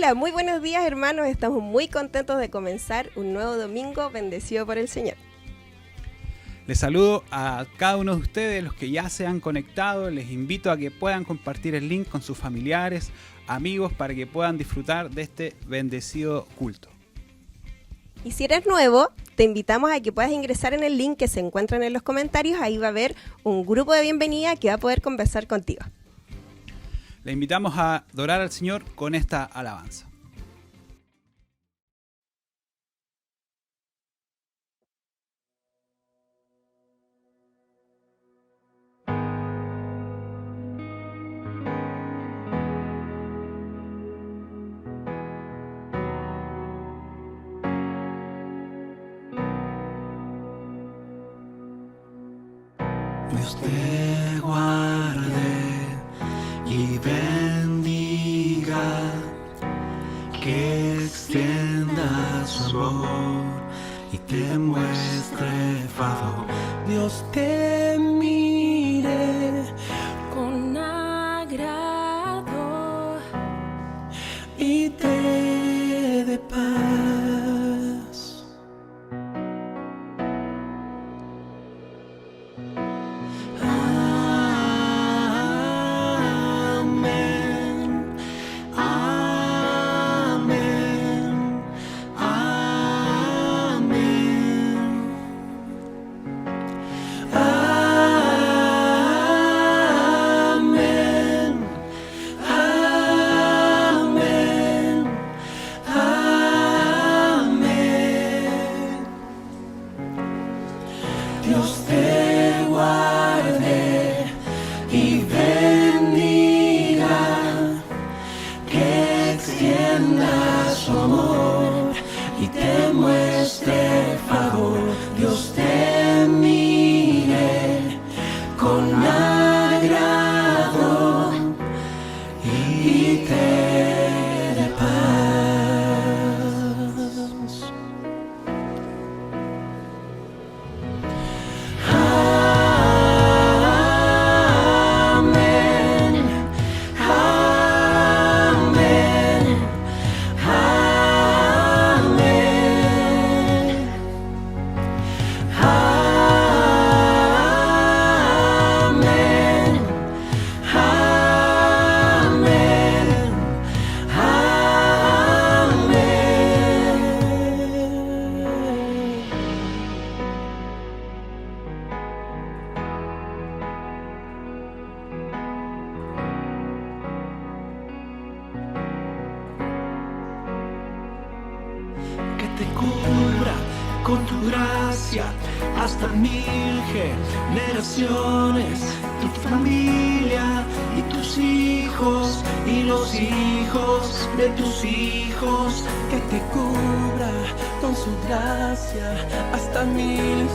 Hola, muy buenos días hermanos, estamos muy contentos de comenzar un nuevo domingo bendecido por el Señor. Les saludo a cada uno de ustedes, los que ya se han conectado, les invito a que puedan compartir el link con sus familiares, amigos, para que puedan disfrutar de este bendecido culto. Y si eres nuevo, te invitamos a que puedas ingresar en el link que se encuentran en los comentarios, ahí va a haber un grupo de bienvenida que va a poder conversar contigo. Le invitamos a adorar al Señor con esta alabanza. Dios te guarde y bendiga, que extienda su amor y te muestre favor. Dios te mire con agrado y te dé paz. Dios te guarde y bendiga, que extienda su amor y te muestre favor. Dios te mire con agrado y te dé paz. Que te cubra con tu gracia hasta 1000 generaciones, tu familia y tus hijos y los hijos de tus hijos. Que te cubra con su gracia hasta 1000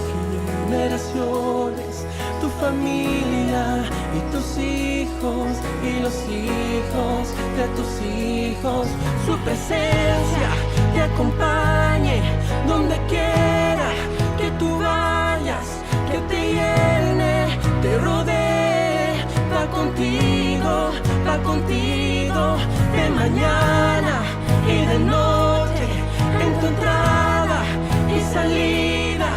generaciones, tu familia y tus hijos y los hijos de tus hijos. Su presencia te acompañe donde quiera que tú vayas, que te llene, te rodee, va contigo de mañana y de noche, en tu entrada y salida,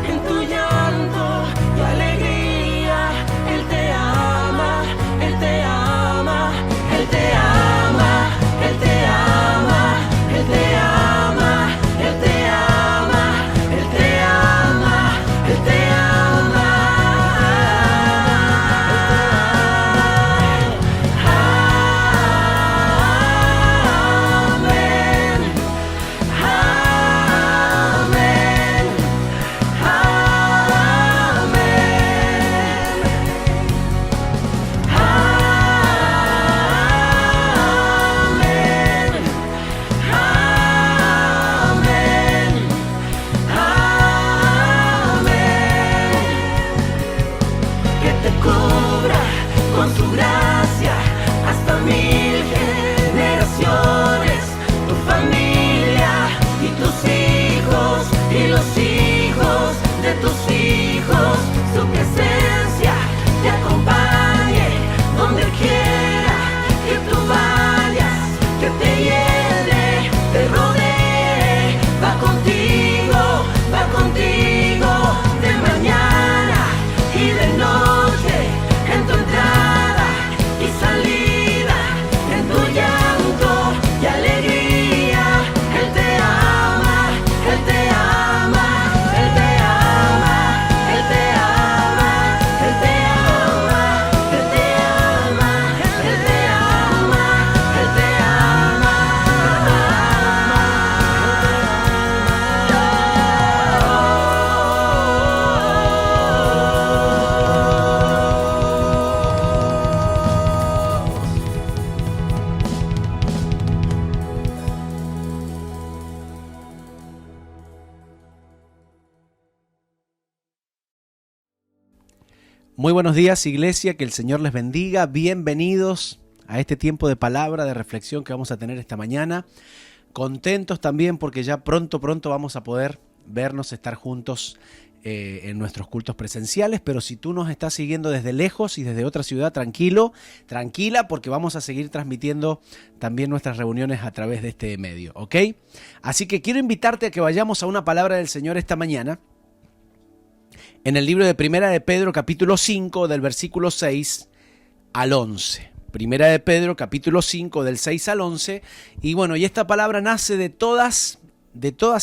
en tu llanto y alegría. Él te ama, Él te ama, Él te ama, Él te ama, Él te ama, Él te ama, Él te ama, Él te ama. Amén, amén, con su gracia hasta 1000 generaciones, tu familia y tus hijos y los hijos de tus hijos. Su presencia te acompañe donde quiera que tú vayas, que te llene, Muy buenos días, iglesia, que el Señor les bendiga. Bienvenidos a este tiempo de palabra, de reflexión que vamos a tener esta mañana. Contentos también porque ya pronto vamos a poder vernos, estar juntos en nuestros cultos presenciales. Pero si tú nos estás siguiendo desde lejos y desde otra ciudad, tranquila, porque vamos a seguir transmitiendo también nuestras reuniones a través de este medio, ¿ok? Así que quiero invitarte a que vayamos a una palabra del Señor esta mañana. En el libro de Primera de Pedro, capítulo 5, del versículo 6 al 11. Primera de Pedro, capítulo 5, del 6 al 11. Y bueno, y esta palabra nace de todas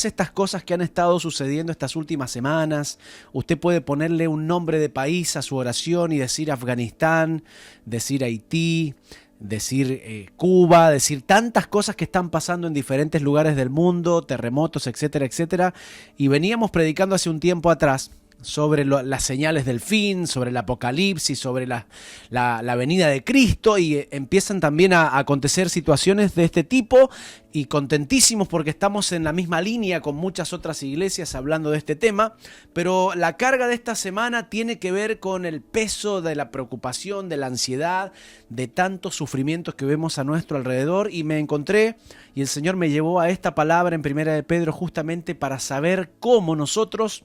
estas cosas que han estado sucediendo estas últimas semanas. Usted puede ponerle un nombre de país a su oración y decir Afganistán, decir Haití, decir Cuba, decir tantas cosas que están pasando en diferentes lugares del mundo, terremotos, etcétera, etcétera. Y veníamos predicando hace un tiempo atrás sobre las señales del fin, sobre el apocalipsis, sobre la venida de Cristo, y empiezan también a acontecer situaciones de este tipo, y contentísimos porque estamos en la misma línea con muchas otras iglesias hablando de este tema. Pero la carga de esta semana tiene que ver con el peso de la preocupación, de la ansiedad, de tantos sufrimientos que vemos a nuestro alrededor, y me encontré, y el Señor me llevó a esta palabra en Primera de Pedro justamente para saber cómo nosotros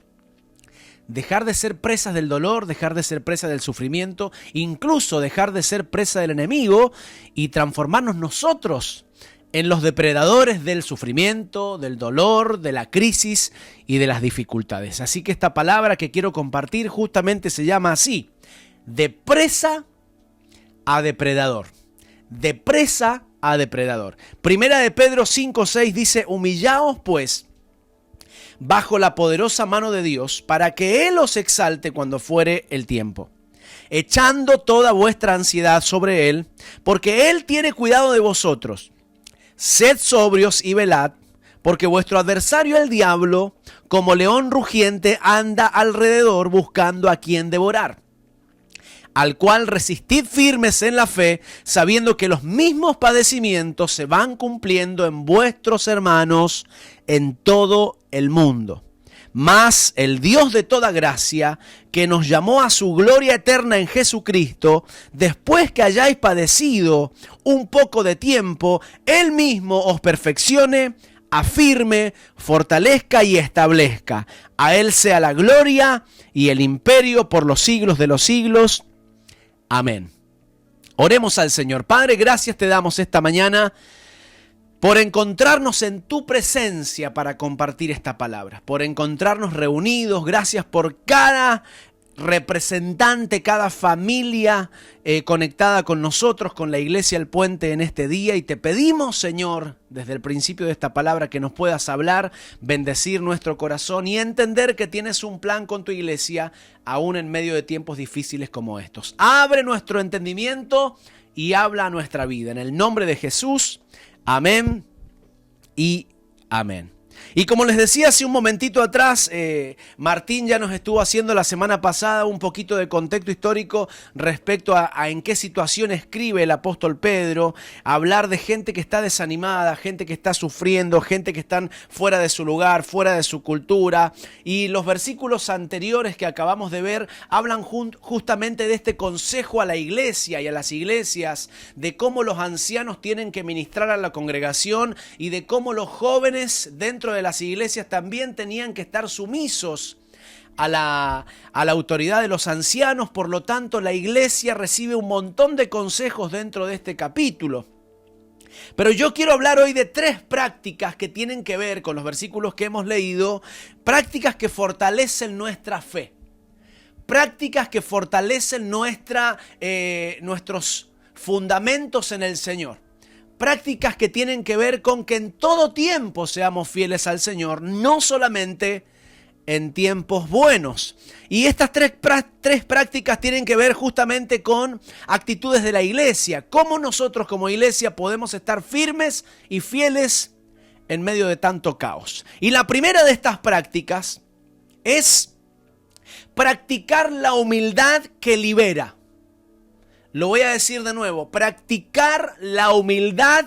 dejar de ser presas del dolor, dejar de ser presa del sufrimiento, incluso dejar de ser presa del enemigo y transformarnos nosotros en los depredadores del sufrimiento, del dolor, de la crisis y de las dificultades. Así que esta palabra que quiero compartir justamente se llama así: de presa a depredador. De presa a depredador. Primera de Pedro 5:6 dice: humillaos pues bajo la poderosa mano de Dios, para que Él os exalte cuando fuere el tiempo, echando toda vuestra ansiedad sobre Él, porque Él tiene cuidado de vosotros. Sed sobrios y velad, porque vuestro adversario el diablo, como león rugiente, anda alrededor buscando a quien devorar, al cual resistid firmes en la fe, sabiendo que los mismos padecimientos se van cumpliendo en vuestros hermanos en todo el mundo. Mas el Dios de toda gracia, que nos llamó a su gloria eterna en Jesucristo, después que hayáis padecido un poco de tiempo, Él mismo os perfeccione, afirme, fortalezca y establezca. A Él sea la gloria y el imperio por los siglos de los siglos. Amén. Oremos al Señor. Padre, gracias te damos esta mañana por encontrarnos en tu presencia para compartir esta palabra, por encontrarnos reunidos. Gracias por cada representante, cada familia conectada con nosotros, con la Iglesia El Puente en este día. Y te pedimos, Señor, desde el principio de esta palabra, que nos puedas hablar, bendecir nuestro corazón y entender que tienes un plan con tu Iglesia, aún en medio de tiempos difíciles como estos. Abre nuestro entendimiento y habla a nuestra vida. En el nombre de Jesús, amén y amén. Y como les decía hace un momentito atrás, Martín ya nos estuvo haciendo la semana pasada un poquito de contexto histórico respecto a en qué situación escribe el apóstol Pedro, hablar de gente que está desanimada, gente que está sufriendo, gente que están fuera de su lugar, fuera de su cultura. Y los versículos anteriores que acabamos de ver hablan justamente de este consejo a la iglesia y a las iglesias, de cómo los ancianos tienen que ministrar a la congregación y de cómo los jóvenes dentro de las iglesias también tenían que estar sumisos a la autoridad de los ancianos. Por lo tanto, la iglesia recibe un montón de consejos dentro de este capítulo. Pero yo quiero hablar hoy de 3 prácticas que tienen que ver con los versículos que hemos leído, prácticas que fortalecen nuestra fe, prácticas que fortalecen nuestros fundamentos en el Señor. Prácticas que tienen que ver con que en todo tiempo seamos fieles al Señor, no solamente en tiempos buenos. Y estas tres prácticas tienen que ver justamente con actitudes de la iglesia. Cómo nosotros como iglesia podemos estar firmes y fieles en medio de tanto caos. Y la primera de estas prácticas es practicar la humildad que libera. Lo voy a decir de nuevo: practicar la humildad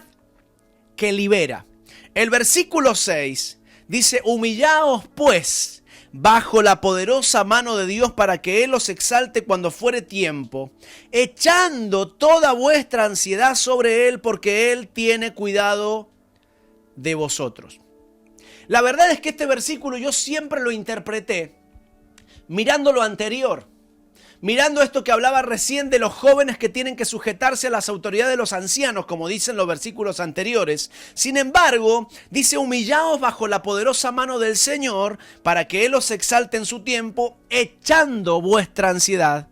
que libera. El versículo 6 dice: humillaos pues bajo la poderosa mano de Dios para que Él os exalte cuando fuere tiempo, echando toda vuestra ansiedad sobre Él porque Él tiene cuidado de vosotros. La verdad es que este versículo yo siempre lo interpreté mirando lo anterior, mirando esto que hablaba recién de los jóvenes que tienen que sujetarse a las autoridades de los ancianos, como dicen los versículos anteriores. Sin embargo, dice: humillaos bajo la poderosa mano del Señor para que Él os exalte en su tiempo, echando vuestra ansiedad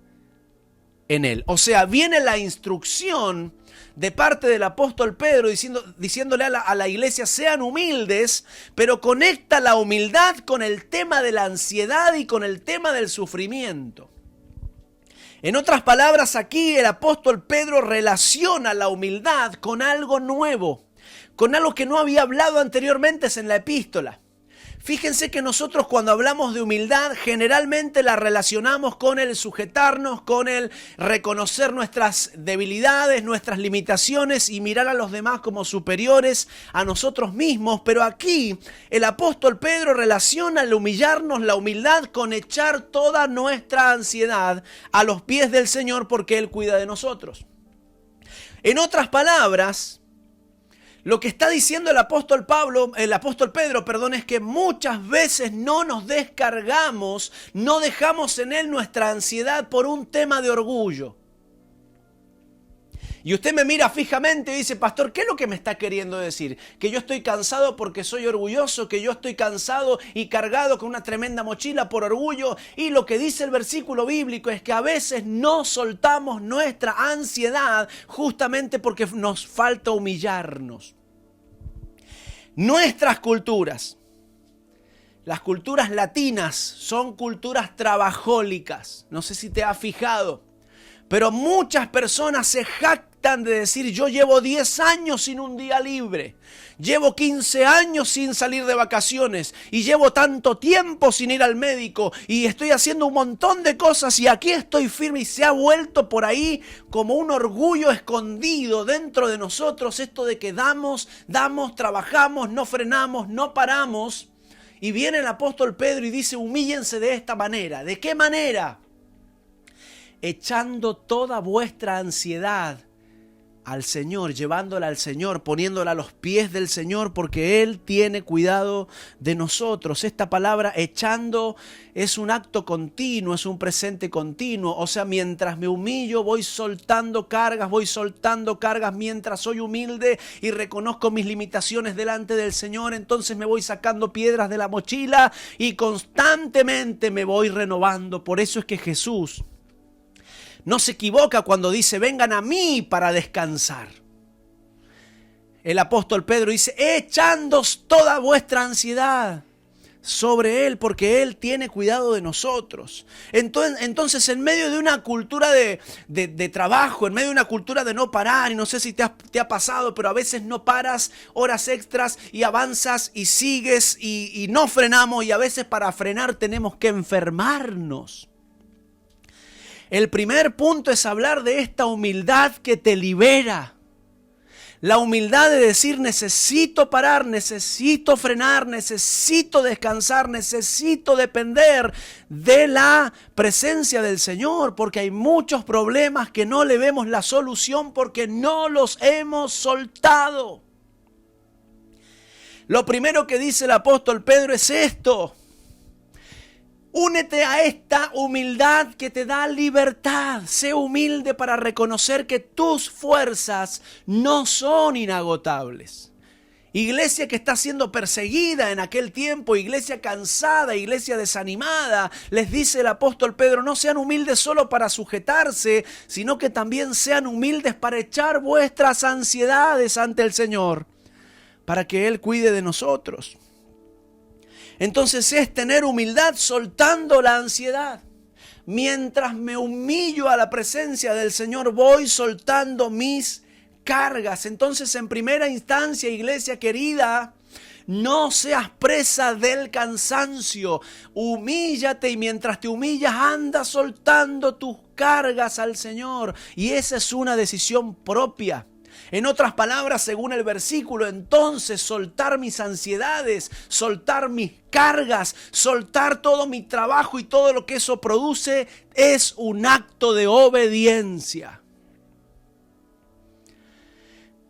en Él. O sea, viene la instrucción de parte del apóstol Pedro diciéndole a la iglesia: sean humildes, pero conecta la humildad con el tema de la ansiedad y con el tema del sufrimiento. En otras palabras, aquí el apóstol Pedro relaciona la humildad con algo nuevo, con algo que no había hablado anteriormente en la epístola. Fíjense que nosotros cuando hablamos de humildad generalmente la relacionamos con el sujetarnos, con el reconocer nuestras debilidades, nuestras limitaciones y mirar a los demás como superiores a nosotros mismos. Pero aquí el apóstol Pedro relaciona el humillarnos, la humildad, con echar toda nuestra ansiedad a los pies del Señor porque Él cuida de nosotros. En otras palabras, lo que está diciendo el apóstol Pedro, es que muchas veces no nos descargamos, no dejamos en Él nuestra ansiedad por un tema de orgullo. Y usted me mira fijamente y dice: pastor, ¿qué es lo que me está queriendo decir? ¿Que yo estoy cansado porque soy orgulloso? ¿Que yo estoy cansado y cargado con una tremenda mochila por orgullo? Y lo que dice el versículo bíblico es que a veces no soltamos nuestra ansiedad justamente porque nos falta humillarnos. Nuestras culturas, las culturas latinas, son culturas trabajólicas. No sé si te has fijado, pero muchas personas se jactan de decir: yo llevo 10 años sin un día libre, llevo 15 años sin salir de vacaciones y llevo tanto tiempo sin ir al médico y estoy haciendo un montón de cosas y aquí estoy firme. Y se ha vuelto por ahí como un orgullo escondido dentro de nosotros, esto de que damos, trabajamos, no frenamos, no paramos. Y viene el apóstol Pedro y dice: humíllense de esta manera. ¿De qué manera? Echando toda vuestra ansiedad al Señor, llevándola al Señor, poniéndola a los pies del Señor, porque Él tiene cuidado de nosotros. Esta palabra echando es un acto continuo, es un presente continuo. O sea, mientras me humillo voy soltando cargas, mientras soy humilde y reconozco mis limitaciones delante del Señor, entonces me voy sacando piedras de la mochila y constantemente me voy renovando. Por eso es que Jesús no se equivoca cuando dice: vengan a mí para descansar. El apóstol Pedro dice: echándoos toda vuestra ansiedad sobre Él, porque Él tiene cuidado de nosotros. Entonces, en medio de una cultura de trabajo, en medio de una cultura de no parar, y no sé si te ha pasado, pero a veces no paras horas extras y avanzas y sigues y no frenamos, y a veces para frenar tenemos que enfermarnos. El primer punto es hablar de esta humildad que te libera. La humildad de decir: necesito parar, necesito frenar, necesito descansar, necesito depender de la presencia del Señor, porque hay muchos problemas que no le vemos la solución porque no los hemos soltado. Lo primero que dice el apóstol Pedro es esto: únete a esta humildad que te da libertad. Sé humilde para reconocer que tus fuerzas no son inagotables. Iglesia que está siendo perseguida en aquel tiempo, iglesia cansada, iglesia desanimada, les dice el apóstol Pedro: no sean humildes solo para sujetarse, sino que también sean humildes para echar vuestras ansiedades ante el Señor, para que Él cuide de nosotros. Entonces es tener humildad soltando la ansiedad. Mientras me humillo a la presencia del Señor, voy soltando mis cargas. Entonces, en primera instancia, iglesia querida, no seas presa del cansancio. Humíllate, y mientras te humillas, anda soltando tus cargas al Señor. Y esa es una decisión propia. En otras palabras, según el versículo, entonces soltar mis ansiedades, soltar mis cargas, soltar todo mi trabajo y todo lo que eso produce es un acto de obediencia.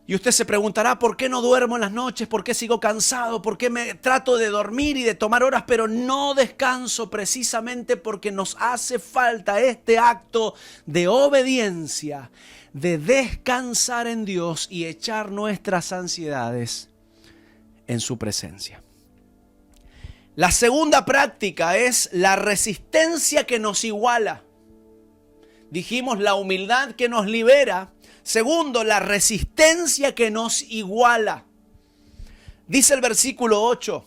Y usted se preguntará, ¿por qué no duermo en las noches? ¿Por qué sigo cansado? ¿Por qué me trato de dormir y de tomar horas, pero no descanso? Precisamente porque nos hace falta este acto de obediencia, de descansar en Dios y echar nuestras ansiedades en su presencia. La segunda práctica es la resistencia que nos iguala. Dijimos la humildad que nos libera. Segundo, la resistencia que nos iguala. Dice el versículo 8.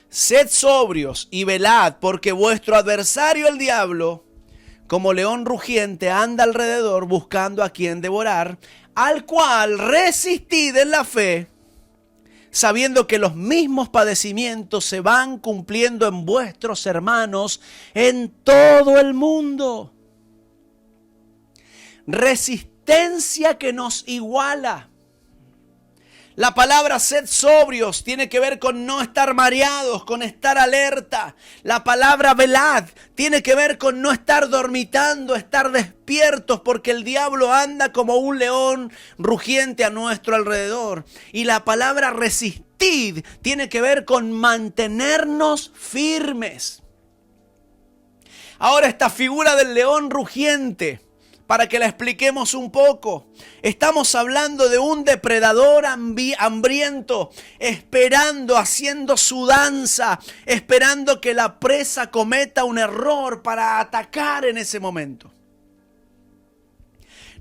Sed sobrios y velad, porque vuestro adversario el diablo, como león rugiente, anda alrededor buscando a quien devorar, al cual resistid en la fe, sabiendo que los mismos padecimientos se van cumpliendo en vuestros hermanos en todo el mundo. Resistencia que nos iguala. La palabra sed sobrios tiene que ver con no estar mareados, con estar alerta. La palabra velad tiene que ver con no estar dormitando, estar despiertos, porque el diablo anda como un león rugiente a nuestro alrededor. Y la palabra resistid tiene que ver con mantenernos firmes. Ahora, esta figura del león rugiente, para que la expliquemos un poco, estamos hablando de un depredador hambriento, esperando, haciendo su danza, esperando que la presa cometa un error para atacar en ese momento.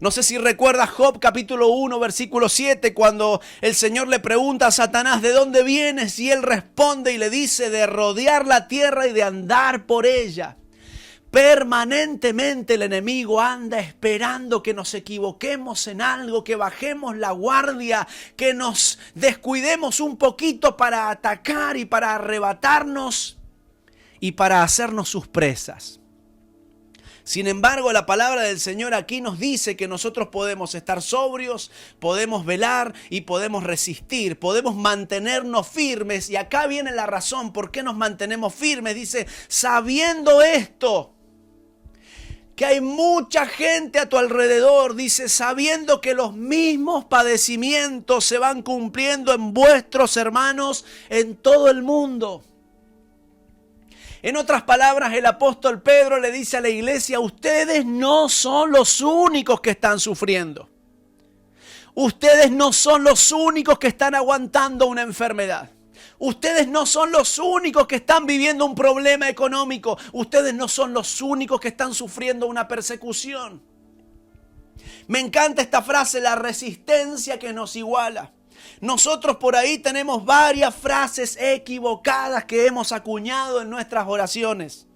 No sé si recuerdas Job capítulo 1 versículo 7, cuando el Señor le pregunta a Satanás, ¿de dónde vienes? Y él responde y le dice, de rodear la tierra y de andar por ella. Permanentemente el enemigo anda esperando que nos equivoquemos en algo, que bajemos la guardia, que nos descuidemos un poquito para atacar y para arrebatarnos y para hacernos sus presas. Sin embargo, la palabra del Señor aquí nos dice que nosotros podemos estar sobrios, podemos velar y podemos resistir, podemos mantenernos firmes. Y acá viene la razón por qué nos mantenemos firmes. Dice, sabiendo esto, que hay mucha gente a tu alrededor, dice, sabiendo que los mismos padecimientos se van cumpliendo en vuestros hermanos en todo el mundo. En otras palabras, el apóstol Pedro le dice a la iglesia, ustedes no son los únicos que están sufriendo. Ustedes no son los únicos que están aguantando una enfermedad. Ustedes no son los únicos que están viviendo un problema económico. Ustedes no son los únicos que están sufriendo una persecución. Me encanta esta frase, la resistencia que nos iguala. Nosotros por ahí tenemos varias frases equivocadas que hemos acuñado en nuestras oraciones.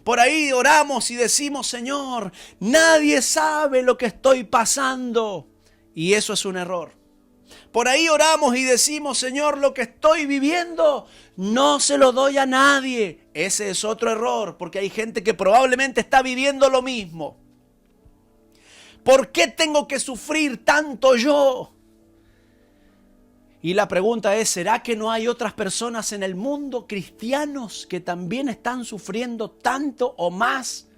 Por ahí oramos y decimos, Señor, nadie sabe lo que estoy pasando. Y eso es un error. Por ahí oramos y decimos, Señor, lo que estoy viviendo no se lo doy a nadie. Ese es otro error, porque hay gente que probablemente está viviendo lo mismo. ¿Por qué tengo que sufrir tanto yo? Y la pregunta es, ¿será que no hay otras personas en el mundo, cristianos, que también están sufriendo tanto o más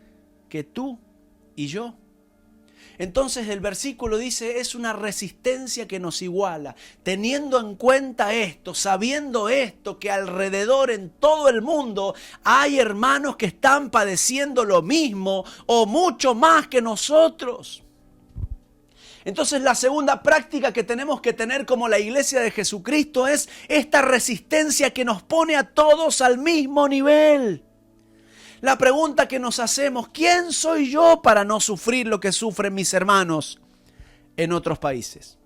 que tú y yo? Entonces el versículo dice, es una resistencia que nos iguala. Teniendo en cuenta esto, sabiendo esto, que alrededor en todo el mundo hay hermanos que están padeciendo lo mismo o mucho más que nosotros. Entonces la segunda práctica que tenemos que tener como la iglesia de Jesucristo es esta resistencia que nos pone a todos al mismo nivel. La pregunta que nos hacemos, ¿quién soy yo para no sufrir lo que sufren mis hermanos en otros países?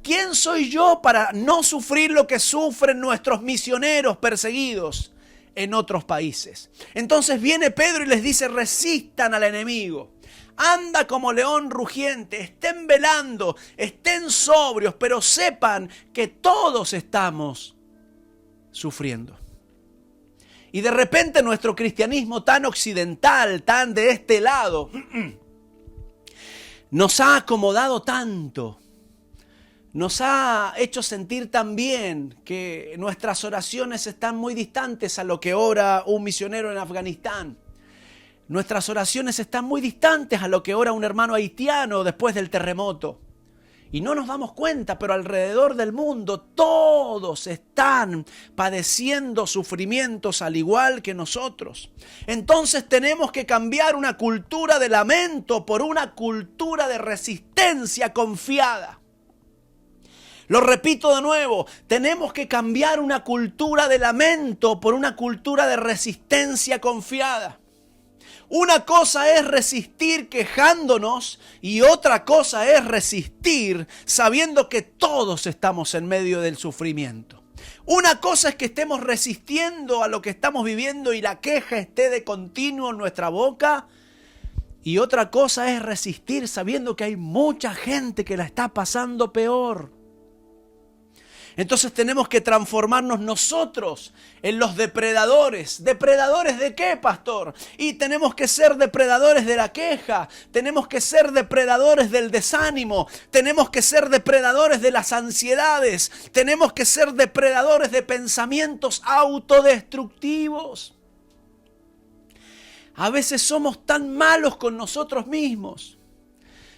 ¿Quién soy yo para no sufrir lo que sufren nuestros misioneros perseguidos en otros países? Entonces viene Pedro y les dice, resistan al enemigo. Anda como león rugiente, estén velando, estén sobrios, pero sepan que todos estamos sufriendo. Y de repente nuestro cristianismo tan occidental, tan de este lado, nos ha acomodado tanto nos ha hecho sentir también que nuestras oraciones están muy distantes a lo que ora un misionero en Afganistán. Nuestras oraciones están muy distantes a lo que ora un hermano haitiano después del terremoto. Y no nos damos cuenta, pero alrededor del mundo todos están padeciendo sufrimientos al igual que nosotros. Entonces tenemos que cambiar una cultura de lamento por una cultura de resistencia confiada. Lo repito de nuevo, tenemos que cambiar una cultura de lamento por una cultura de resistencia confiada. Una cosa es resistir quejándonos y otra cosa es resistir sabiendo que todos estamos en medio del sufrimiento. Una cosa es que estemos resistiendo a lo que estamos viviendo y la queja esté de continuo en nuestra boca. Y otra cosa es resistir sabiendo que hay mucha gente que la está pasando peor. Entonces tenemos que transformarnos nosotros en los depredadores. ¿Depredadores de qué, pastor? Y tenemos que ser depredadores de la queja. Tenemos que ser depredadores del desánimo. Tenemos que ser depredadores de las ansiedades. Tenemos que ser depredadores de pensamientos autodestructivos. A veces somos tan malos con nosotros mismos.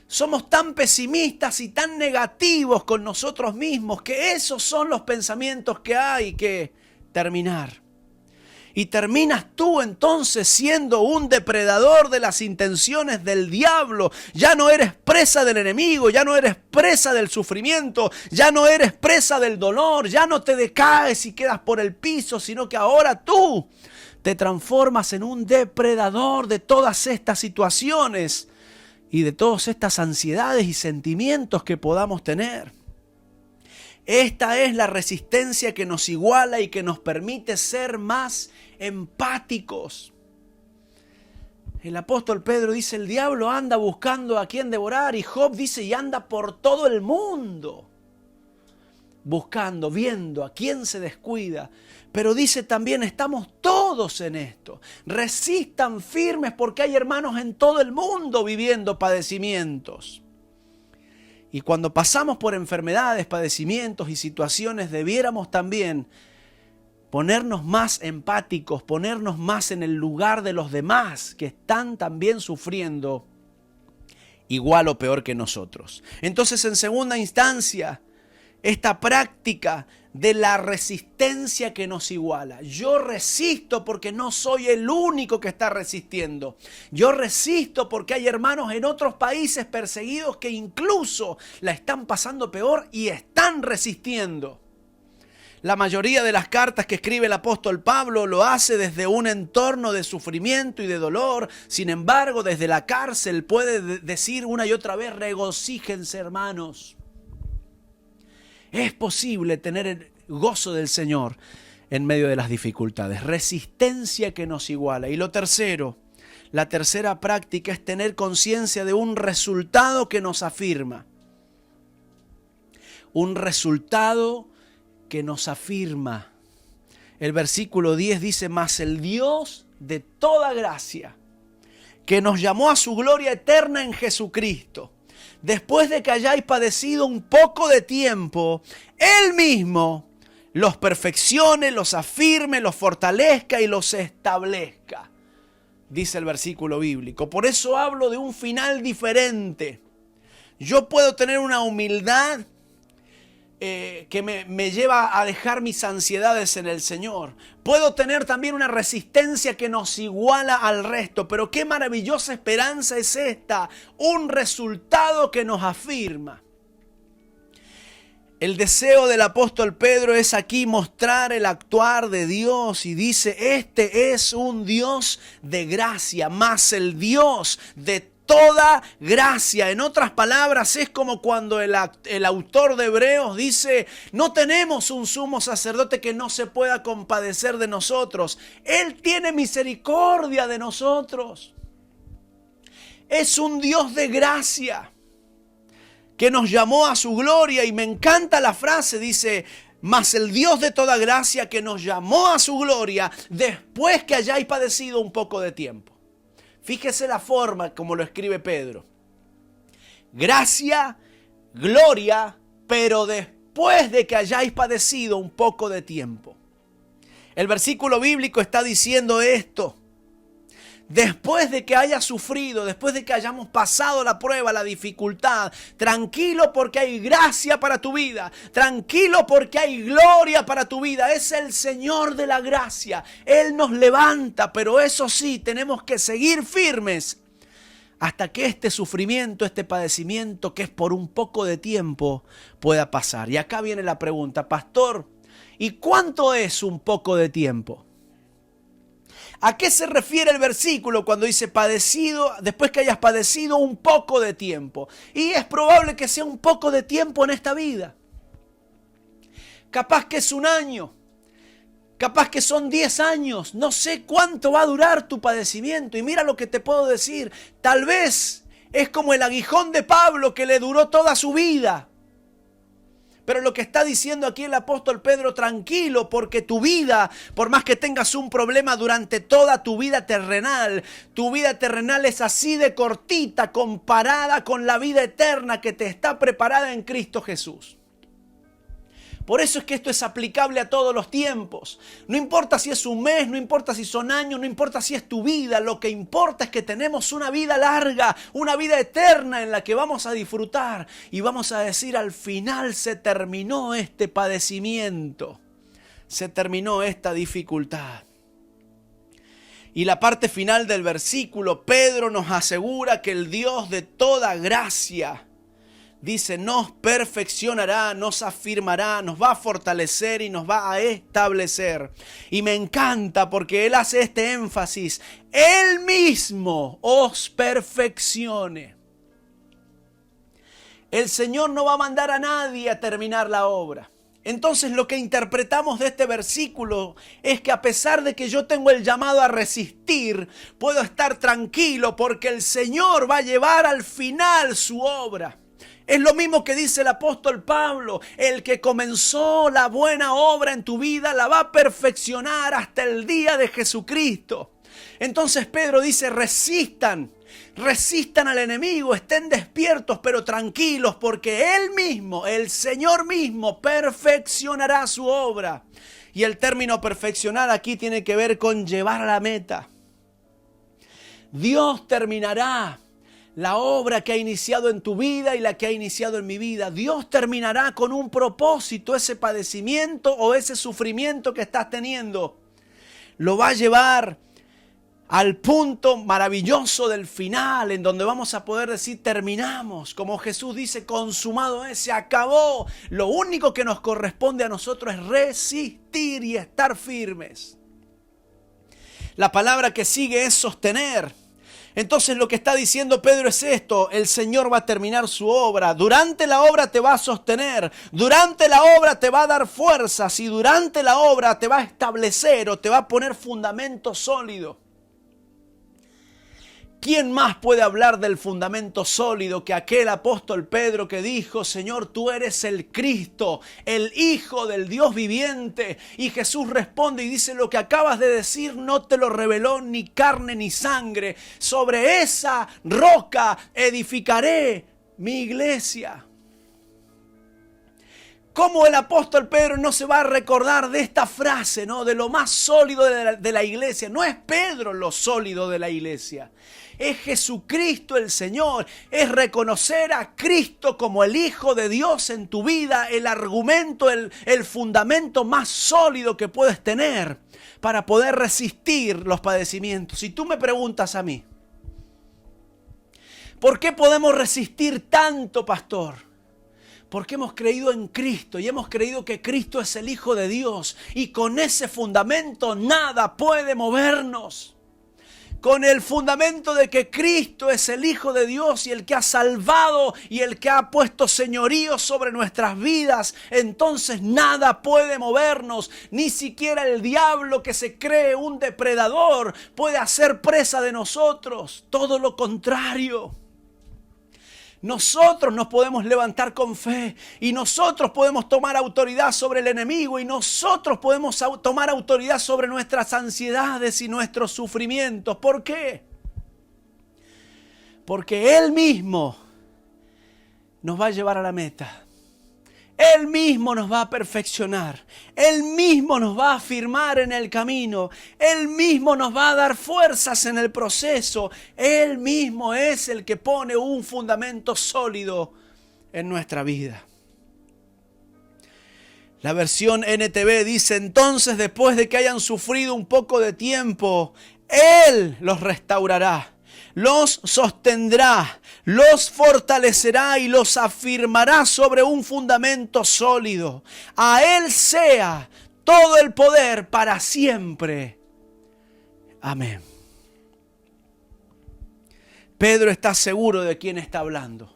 Somos tan pesimistas y tan negativos con nosotros mismos que esos son los pensamientos que hay que terminar. Y terminas tú entonces siendo un depredador de las intenciones del diablo. Ya no eres presa del enemigo, ya no eres presa del sufrimiento, ya no eres presa del dolor, ya no te decaes y quedas por el piso, sino que ahora tú te transformas en un depredador de todas estas situaciones y de todas estas ansiedades y sentimientos que podamos tener. Esta es la resistencia que nos iguala y que nos permite ser más empáticos. El apóstol Pedro dice, el diablo anda buscando a quien devorar, y Job dice, y anda por todo el mundo buscando, viendo a quién se descuida. Pero dice también, estamos todos en esto. Resistan firmes porque hay hermanos en todo el mundo viviendo padecimientos. Y cuando pasamos por enfermedades, padecimientos y situaciones, debiéramos también ponernos más empáticos, ponernos más en el lugar de los demás que están también sufriendo igual o peor que nosotros. Entonces, en segunda instancia, esta práctica de la resistencia que nos iguala. Yo resisto porque no soy el único que está resistiendo. Yo resisto porque hay hermanos en otros países perseguidos que incluso la están pasando peor y están resistiendo. La mayoría de las cartas que escribe el apóstol Pablo lo hace desde un entorno de sufrimiento y de dolor. Sin embargo, desde la cárcel puede decir una y otra vez, regocíjense, hermanos. Es posible tener el gozo del Señor en medio de las dificultades. Resistencia que nos iguala. Y lo tercero, la tercera práctica es tener conciencia de un resultado que nos afirma. Un resultado que nos afirma. El versículo 10 dice, mas el Dios de toda gracia, que nos llamó a su gloria eterna en Jesucristo, después de que hayáis padecido un poco de tiempo, Él mismo los perfeccione, los afirme, los fortalezca y los establezca, dice el versículo bíblico. Por eso hablo de un final diferente. Yo puedo tener una humildad que me lleva a dejar mis ansiedades en el Señor. Puedo tener también una resistencia que nos iguala al resto, pero qué maravillosa esperanza es esta, un resultado que nos afirma. El deseo del apóstol Pedro es aquí mostrar el actuar de Dios y dice, este es un Dios de gracia, más el Dios de toda gracia. En otras palabras, es como cuando el autor de Hebreos dice, no tenemos un sumo sacerdote que no se pueda compadecer de nosotros. Él tiene misericordia de nosotros. Es un Dios de gracia que nos llamó a su gloria. Y me encanta la frase, dice, mas el Dios de toda gracia que nos llamó a su gloria después que hayáis padecido un poco de tiempo. Fíjese la forma como lo escribe Pedro. Gracia, gloria pero después de que hayáis padecido un poco de tiempo. El versículo bíblico está diciendo esto. Después de que hayas sufrido, después de que hayamos pasado la prueba, la dificultad, tranquilo porque hay gracia para tu vida, tranquilo porque hay gloria para tu vida. Es el Señor de la gracia. Él nos levanta, pero eso sí, tenemos que seguir firmes hasta que este sufrimiento, este padecimiento, que es por un poco de tiempo, pueda pasar. Y acá viene la pregunta, pastor, ¿y cuánto es un poco de tiempo? ¿A qué se refiere el versículo cuando dice padecido, después que hayas padecido un poco de tiempo? Y es probable que sea un poco de tiempo en esta vida. Capaz que es un año, capaz que son 10 años, no sé cuánto va a durar tu padecimiento. Y mira lo que te puedo decir, tal vez es como el aguijón de Pablo que le duró toda su vida. Pero lo que está diciendo aquí el apóstol Pedro, tranquilo, porque tu vida, por más que tengas un problema durante toda tu vida terrenal es así de cortita comparada con la vida eterna que te está preparada en Cristo Jesús. Por eso es que esto es aplicable a todos los tiempos. No importa si es un mes, no importa si son años, no importa si es tu vida. Lo que importa es que tenemos una vida larga, una vida eterna en la que vamos a disfrutar. Y vamos a decir, al final se terminó este padecimiento. Se terminó esta dificultad. Y la parte final del versículo, Pedro nos asegura que el Dios de toda gracia, dice, nos perfeccionará, nos afirmará, nos va a fortalecer y nos va a establecer. Y me encanta porque él hace este énfasis. Él mismo os perfeccione. El Señor no va a mandar a nadie a terminar la obra. Entonces lo que interpretamos de este versículo es que a pesar de que yo tengo el llamado a resistir, puedo estar tranquilo porque el Señor va a llevar al final su obra. Es lo mismo que dice el apóstol Pablo, el que comenzó la buena obra en tu vida la va a perfeccionar hasta el día de Jesucristo. Entonces Pedro dice, resistan al enemigo, estén despiertos pero tranquilos porque Él mismo, el Señor mismo, perfeccionará su obra. Y el término perfeccionar aquí tiene que ver con llevar a la meta. Dios terminará la obra que ha iniciado en tu vida y la que ha iniciado en mi vida. Dios terminará con un propósito ese padecimiento o ese sufrimiento que estás teniendo. Lo va a llevar al punto maravilloso del final, en donde vamos a poder decir terminamos. Como Jesús dice, consumado es, se acabó. Lo único que nos corresponde a nosotros es resistir y estar firmes. La palabra que sigue es sostener. Entonces lo que está diciendo Pedro es esto, el Señor va a terminar su obra, durante la obra te va a sostener, durante la obra te va a dar fuerzas y durante la obra te va a establecer o te va a poner fundamento sólido. ¿Quién más puede hablar del fundamento sólido que aquel apóstol Pedro que dijo, Señor, tú eres el Cristo, el Hijo del Dios viviente? Y Jesús responde y dice, lo que acabas de decir no te lo reveló ni carne ni sangre. Sobre esa roca edificaré mi iglesia. ¿Cómo el apóstol Pedro no se va a recordar de esta frase, ¿no? De lo más sólido de la iglesia? No es Pedro lo sólido de la iglesia. Es Jesucristo el Señor. Es reconocer a Cristo como el Hijo de Dios en tu vida. El argumento, el fundamento más sólido que puedes tener para poder resistir los padecimientos. Si tú me preguntas a mí, ¿por qué podemos resistir tanto, pastor? Porque hemos creído en Cristo y hemos creído que Cristo es el Hijo de Dios. Y con ese fundamento nada puede movernos. Con el fundamento de que Cristo es el Hijo de Dios y el que ha salvado y el que ha puesto señorío sobre nuestras vidas, entonces nada puede movernos. Ni siquiera el diablo, que se cree un depredador, puede hacer presa de nosotros. Todo lo contrario. Nosotros nos podemos levantar con fe y nosotros podemos tomar autoridad sobre el enemigo y nosotros podemos tomar autoridad sobre nuestras ansiedades y nuestros sufrimientos. ¿Por qué? Porque Él mismo nos va a llevar a la meta. Él mismo nos va a perfeccionar. Él mismo nos va a afirmar en el camino. Él mismo nos va a dar fuerzas en el proceso. Él mismo es el que pone un fundamento sólido en nuestra vida. La versión NTV dice: entonces, después de que hayan sufrido un poco de tiempo, Él los restaurará, los sostendrá, los fortalecerá y los afirmará sobre un fundamento sólido. A Él sea todo el poder para siempre. Amén. Pedro está seguro de quién está hablando.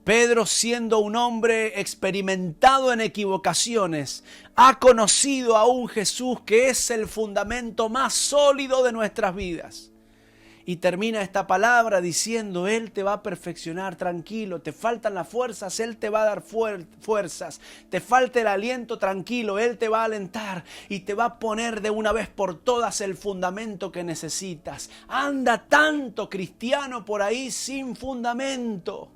Pedro, siendo un hombre experimentado en equivocaciones, ha conocido a un Jesús que es el fundamento más sólido de nuestras vidas. Y termina esta palabra diciendo: Él te va a perfeccionar, tranquilo. Te faltan las fuerzas, Él te va a dar fuerzas. Te falta el aliento, tranquilo. Él te va a alentar y te va a poner de una vez por todas el fundamento que necesitas. Anda tanto cristiano por ahí sin fundamento.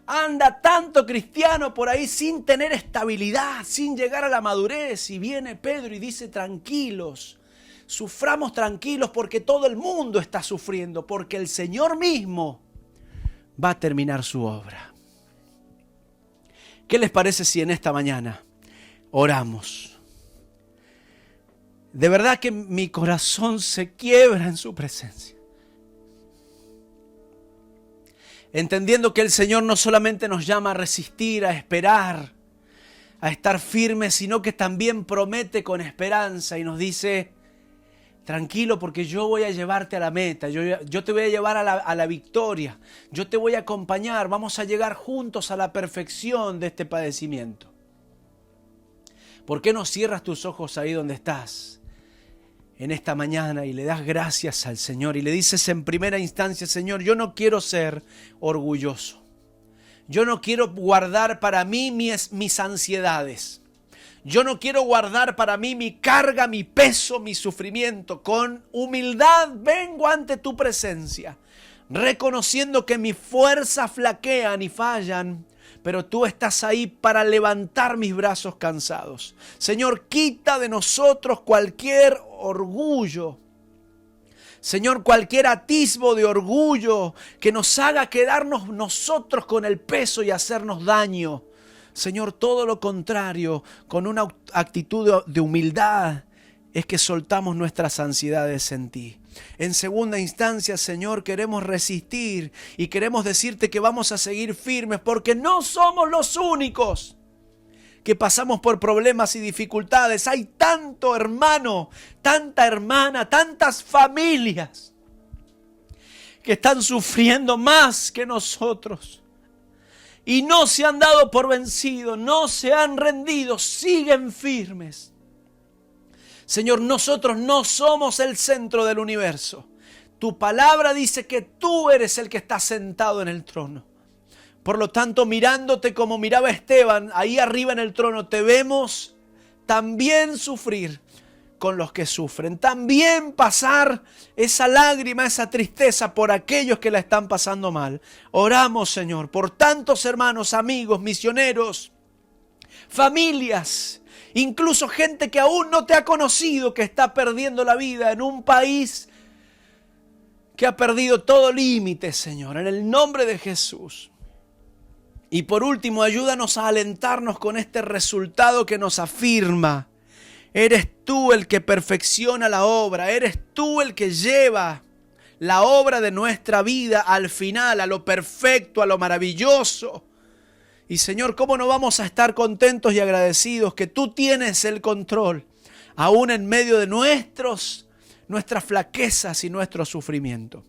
Anda tanto cristiano por ahí sin tener estabilidad, sin llegar a la madurez. Y viene Pedro y dice: tranquilos. Suframos tranquilos porque todo el mundo está sufriendo, porque el Señor mismo va a terminar su obra. ¿Qué les parece si en esta mañana oramos? De verdad que mi corazón se quiebra en su presencia, entendiendo que el Señor no solamente nos llama a resistir, a esperar, a estar firmes, sino que también promete con esperanza y nos dice: tranquilo, porque yo voy a llevarte a la meta, yo te voy a llevar a la victoria, yo te voy a acompañar, vamos a llegar juntos a la perfección de este padecimiento. ¿Por qué no cierras tus ojos ahí donde estás en esta mañana y le das gracias al Señor y le dices en primera instancia: Señor, yo no quiero ser orgulloso, yo no quiero guardar para mí mis ansiedades. Yo no quiero guardar para mí mi carga, mi peso, mi sufrimiento. Con humildad vengo ante tu presencia, reconociendo que mis fuerzas flaquean y fallan, pero tú estás ahí para levantar mis brazos cansados. Señor, quita de nosotros cualquier orgullo. Señor, cualquier atisbo de orgullo que nos haga quedarnos nosotros con el peso y hacernos daño. Señor, todo lo contrario, con una actitud de humildad es que soltamos nuestras ansiedades en ti. En segunda instancia, Señor, queremos resistir y queremos decirte que vamos a seguir firmes porque no somos los únicos que pasamos por problemas y dificultades. Hay tanto hermano, tanta hermana, tantas familias que están sufriendo más que nosotros. Y no se han dado por vencidos, no se han rendido, siguen firmes. Señor, nosotros no somos el centro del universo. Tu palabra dice que tú eres el que está sentado en el trono. Por lo tanto, mirándote como miraba Esteban, ahí arriba en el trono, te vemos también sufrir con los que sufren. También pasar esa lágrima, esa tristeza por aquellos que la están pasando mal. Oramos, Señor, por tantos hermanos, amigos, misioneros, familias, incluso gente que aún no te ha conocido, que está perdiendo la vida en un país que ha perdido todo límite, Señor, en el nombre de Jesús. Y por último, ayúdanos a alentarnos con este resultado que nos afirma: eres tú el que perfecciona la obra, eres tú el que lleva la obra de nuestra vida al final, a lo perfecto, a lo maravilloso. Y Señor, ¿cómo no vamos a estar contentos y agradecidos que tú tienes el control, aún en medio de nuestras flaquezas y nuestro sufrimiento?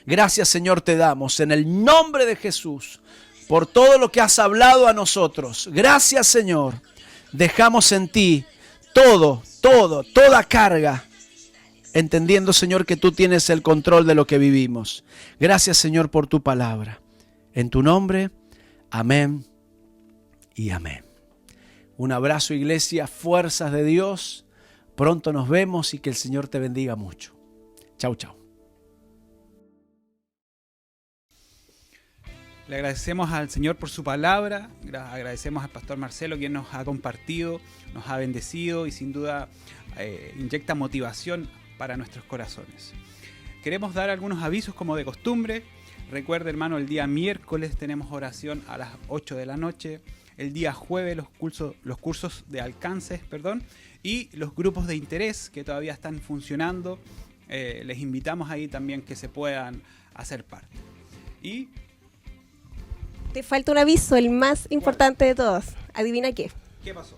Gracias, Señor, te damos en el nombre de Jesús por todo lo que has hablado a nosotros. Gracias, Señor. Dejamos en ti toda carga, entendiendo, Señor, que tú tienes el control de lo que vivimos. Gracias, Señor, por tu palabra. En tu nombre, amén y amén. Un abrazo, iglesia, fuerzas de Dios. Pronto nos vemos y que el Señor te bendiga mucho. Chau, chau. Le agradecemos al Señor por su palabra, agradecemos al pastor Marcelo quien nos ha compartido, nos ha bendecido y sin duda inyecta motivación para nuestros corazones. Queremos dar algunos avisos como de costumbre. Recuerde, hermano, el día miércoles tenemos oración a las 8 de la noche. El día jueves los cursos de alcances, y los grupos de interés que todavía están funcionando. Les invitamos ahí también que se puedan hacer parte. Y te falta un aviso, el más importante de todos. ¿Adivina qué? ¿qué pasó?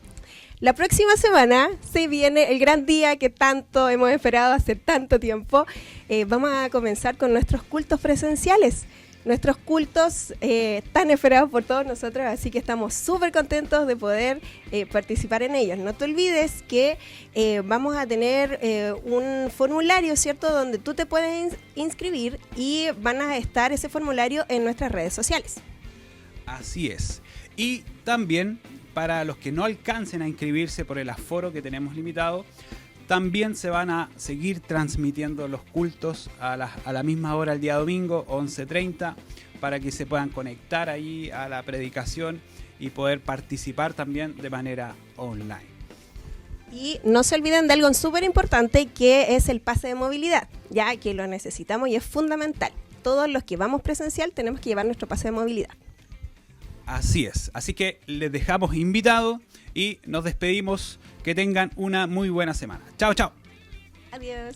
La próxima semana se viene el gran día que tanto hemos esperado hace tanto tiempo. Vamos a comenzar con nuestros cultos presenciales. Nuestros cultos tan esperados por todos nosotros, así que estamos súper contentos de poder participar en ellos. No te olvides que vamos a tener un formulario, ¿cierto?, donde tú te puedes inscribir y van a estar ese formulario en nuestras redes sociales. Así es. Y también para los que no alcancen a inscribirse por el aforo que tenemos limitado, también se van a seguir transmitiendo los cultos a la misma hora el día domingo, 11:30, para que se puedan conectar ahí a la predicación y poder participar también de manera online. Y no se olviden de algo súper importante, que es el pase de movilidad, ya que lo necesitamos y es fundamental. Todos los que vamos presencial tenemos que llevar nuestro pase de movilidad. Así es, así que les dejamos invitados y nos despedimos. Que tengan una muy buena semana. Chao, chao. Adiós.